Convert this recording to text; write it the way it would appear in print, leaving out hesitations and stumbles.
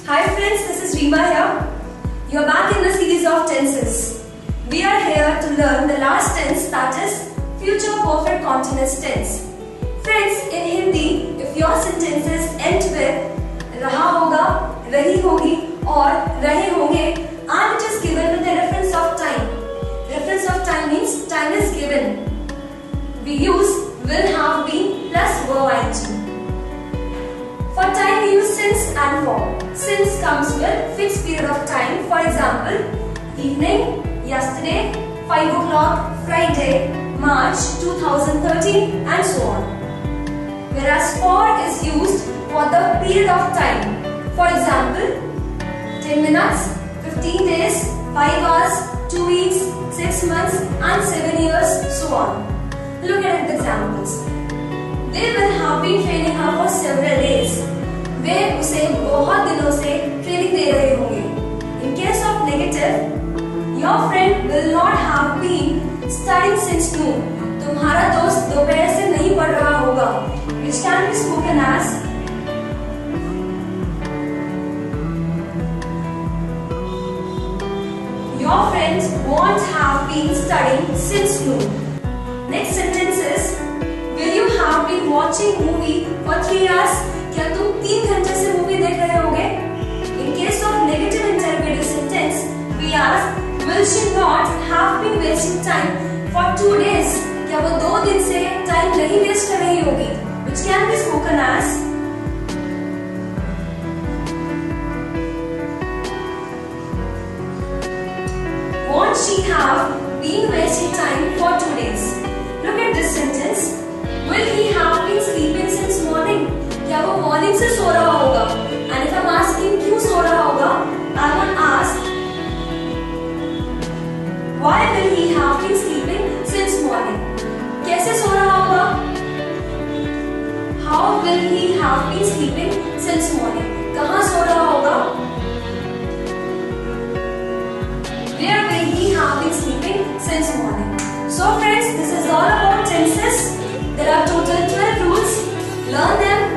Hi friends, this is Reema here. You are back in the series of tenses. We are here to learn the last tense, that is future perfect continuous tense. Friends, in Hindi, if your sentences end with रहा होगा, रही होगी और रहे होंगे and it is given with the reference of time. Reference of time means time is given. We use will have been plus verb ing. For time we use since and for. Since comes with fixed period of time. For example, evening, yesterday, 5 o'clock, Friday, March 2013 and so on. Whereas for is used for the period of time. For example, 10 minutes, 15 days, 5 hours, 2 weeks, 6 months and 7 years, so on. Look at the examples. They will have been training her for several days. वे उसे बहुत दिनों से training दे रहे होंगे. In case of negative, your friend will not have been studying since noon. तुम्हारा दोस्त दोपहर से नहीं पढ़ रहा होगा. Which can be spoken as your friends won't have been studying since noon. Next sentence is, will you have been watching movie for 3 hours? क्या तुम 3 घंटे से मूवी देख रहे होगे? In case of negative interrogative sentence, we ask, will she not have been wasting time for 2 days? क्या वो 2 दिन से टाइम नहीं वेस्ट कर रही होगी? Which can be spoken as won't she have been wasting time for 2 days? Look at this sentence. Will he have been sleeping since morning? क्या वो मॉर्निंग से सो रहा होगा? And if I'm asking क्यों सो रहा होगा, I will ask why will he have been sleeping since morning? कैसे सो रहा होगा? How will he have been sleeping since morning? कहाँ सो रहा होगा? Where will he have been sleeping since morning? So friends, this is all about tenses. There are total 12 rules. Learn them